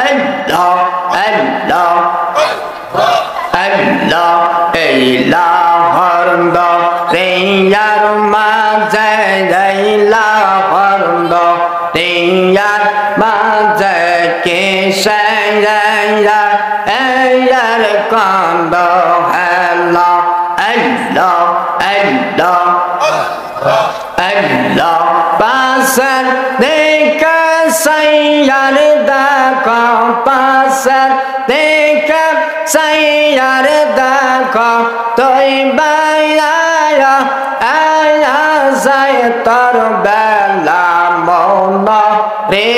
Allah Allah Allah ilahında dünyar maze ilahında dünyar maze kiseyler eğer kandı Allah Allah Allah Allah pasar de sayarda ko pasar de sayarda ko toy baya aya zaytar bela mona re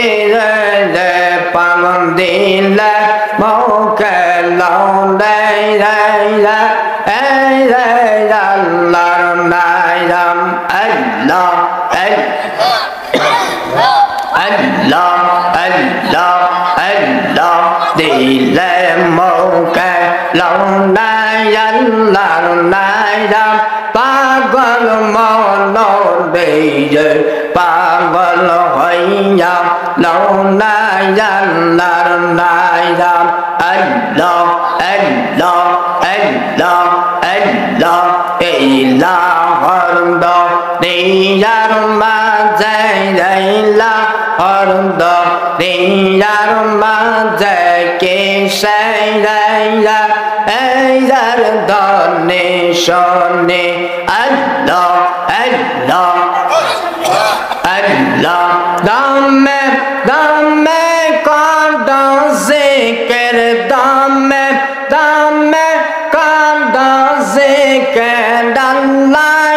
de pamdila mokelon de Allah nayam Allah Allah Allah Allah dile moke long nayan nayan pagal mono de pagal hoya long nayan nayan Allah Allah Allah Allah ilahında diyar maze ilahında diyar maze kiseyler eğer danışani Allah Allah Allah damme damme kaldan zikir damme damme kaldan zikir Allah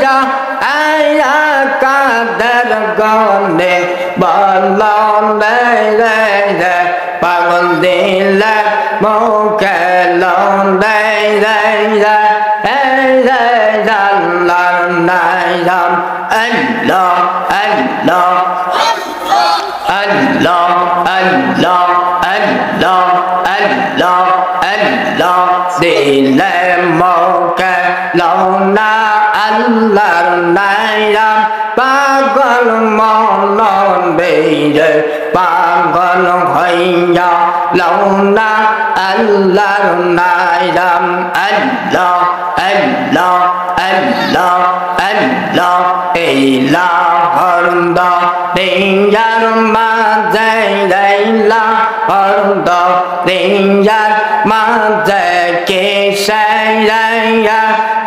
ya aya kader gane balon de pagondile mokelon de Allah nayam Allah Allah Allah Allah Allah Allah Allah dile mokelon Allah nayam pagal monon de pagal hoya launa Allah nayam Allah Allah Allah Allah ilahında dünyar maze ilahında dünyar maze kiseyler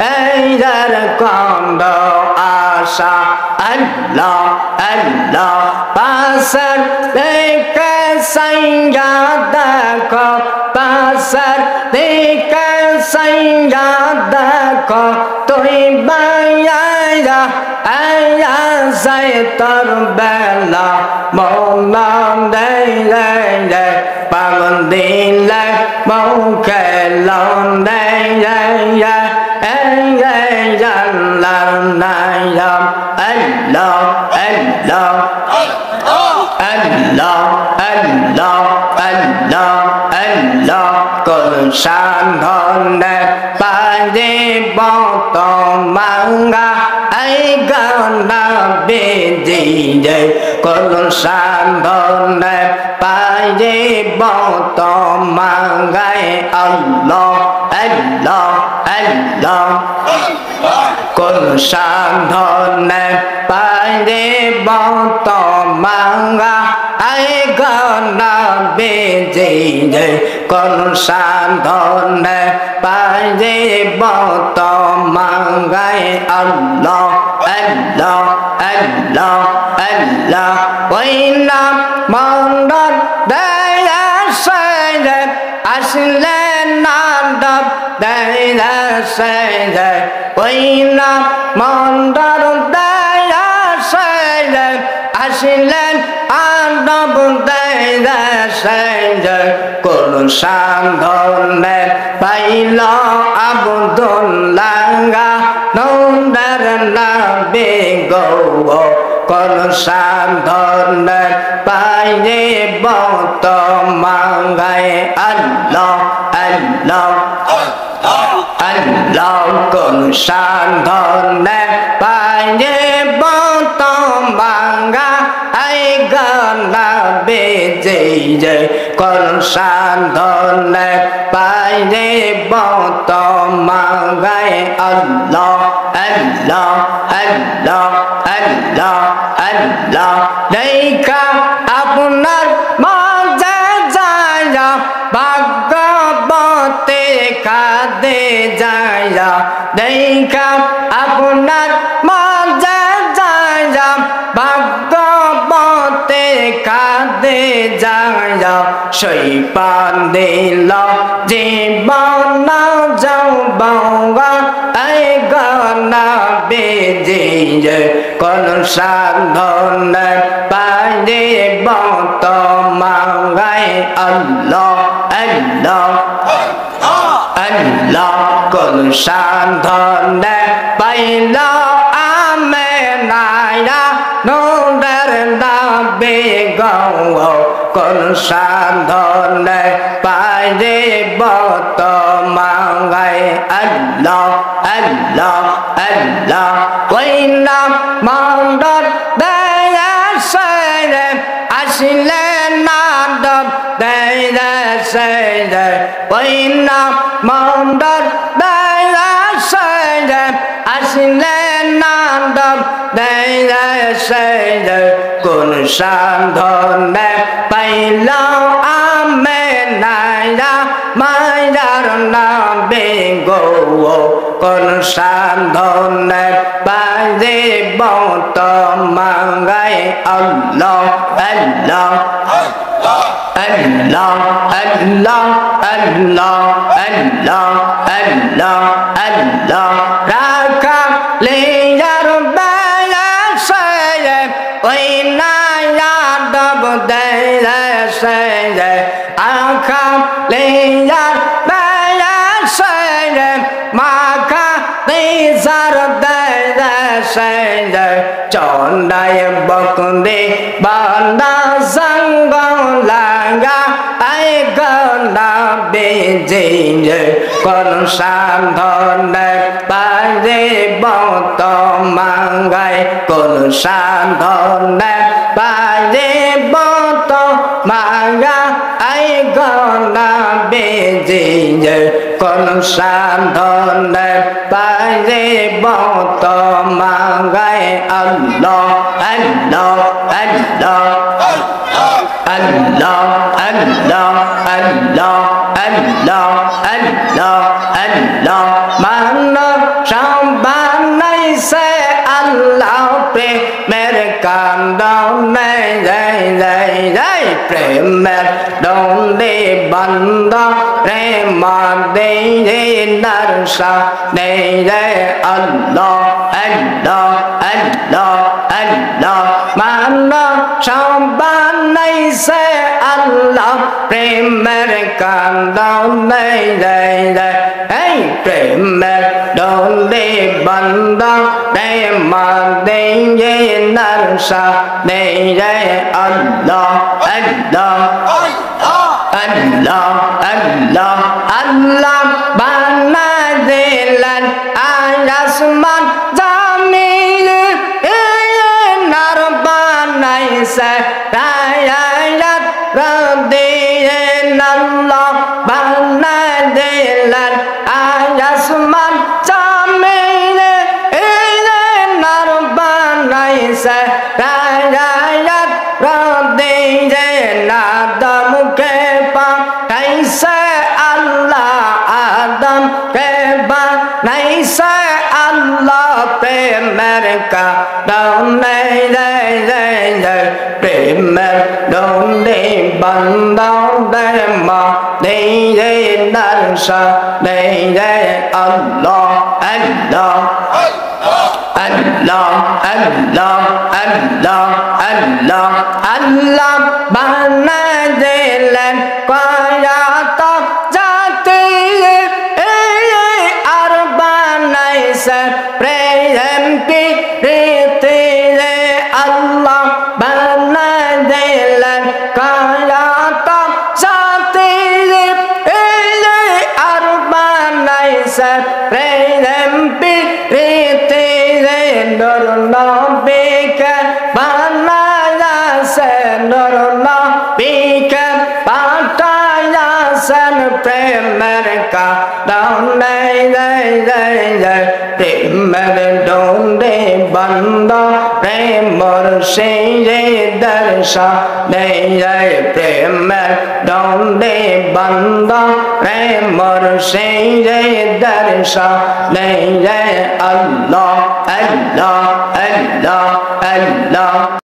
eğer kandı aşa Allah Allah pasar deke sayada ko pasar deke sayada ko toy baya aya zaytar bela monan de pagondile mokelon de Allah nayam Allah Allah Allah Allah Allah Allah con san thon de pa di bo to manga ai gan na be di de con san thon de pa di bo to manga Allah Allah Allah con san thon de pa di bo to manga ai gan na be di de con san thon de pa di bo to manga Allah Allah Allah Allah với nam mong đất để xây đẹp lên nam đập để xây đẹp với nam mong đất để xây đẹp lên an đập để xây đẹp cùng sang thôn đẹp bay lo Abdullah nông đa na bingo con san thon đẹp bay đi bao to mang ngày Allah Allah Allah con san thon đẹp bay đi bao to mang ngày গনা বেজে যে কোন সাধনে পাইরে বত মাগায় আল্লাহ আল্লাহ আল্লাহ আল্লাহ আল্লাহ দেখা আপনার মাঝে যায় ভাগ্যবতে কাঁদে যায় দেখা আপনার মাঝে যায় ভাগ্যবতে কাঁদে যায় সেই পান দিল জীবন যৌবন এই গনা বেজে কোন সাধনে পাইরে বত মাগায় আল্লাহ আল্লাহ আল্লাহ কোন সাধনে পাইল আমেনায়া নূরের নবী গো কোন সাধনে পাইরে বত মাগায় আল্লাহ আল্লাহ আল্লাহ ওই নাম মন্ডল দেয়া সেরে আসলে নাদব দেয়া সেরে ওই নাম মন্ডল দেয়া সেরে আসলে নাদব দেয়া সেরে কোন সাধনে পাইল আমেনায়া মায়ার নবী গো কোন সাধনে পাইরে বত মাগায় আল্লাহ আল্লাহ আল্লাহ আল্লাহ আল্লাহ আল্লাহ আল্লাহ আল্লাহ রাখা লেয়ার বেলা সে ওই নায়াদব দেয়া সে আখা লেয়ার বেলা সে মাখা তেজার দেয়া সে চন্ডায় বকুন্দে বান্দা সঙ্গ লাগা আই গনা বেজে কোন সাধনে পাইরে বত মাগায় কোন সাধনে পাইরে বত মাগা আই গনা বেজে কোন সাধনে পাইরে বত মাগায় আল্লাহ আল্লাহ আল্লাহ আল্লাহ আল্লাহ আল্লাহ আল্লাহ আল্লাহ আল্লাহ মানব সম্বানাই সে আল্লাহ প্রেমের কান্দনে জয় জয় জয় প্রেমের দন্দে বন্ধ রে মাদে নরসা দে জয় আল্লাহ আল্লাহ আল্লাহ আল্লাহ মানব সম্বানাই সে আল্লাহ প্রেমের কান্দনে জয় জয় এই প্রেমের দন্দে বন্ধ রে মাদে নরসা দে জয় আল্লাহ আল্লাহ আল্লাহ আল্লাহ আল্লাহ বানা দিলেন আসমান জমিন নার বানাইছে রায়াত রদিন আল্লাহ বানা দিলেন আসমান জমিন নার বানাইছে রায়াত রদিন আদম কে পাঠাইছে আল্লাহ আদম কে বানাইছে আল্লাহ প্রেমের কারণে প্রেমের দন্দে বন্দে মা দে নরসা দে আল্লাহ আল্লাহ আল্লাহ আল্লাহ আল্লাহ আল্লাহ আল্লাহ বানা দিলেন কয়াত জাতি আর বানাইছে প্রেম প্রীতি আল্লাহ বানা দিলেন কয়াত জাতি আর বানাইছে প্রেম প্রীতি নূর নবীকে বানাইছে প্রেমের কারণে প্রেমের ডোরে বান্দা প্রেমর সেই দর্শনে প্রেমের ডোরে বান্দা প্রেমর সেই দর্শনে আল্লাহ আল্লাহ আল্লাহ আল্লাহ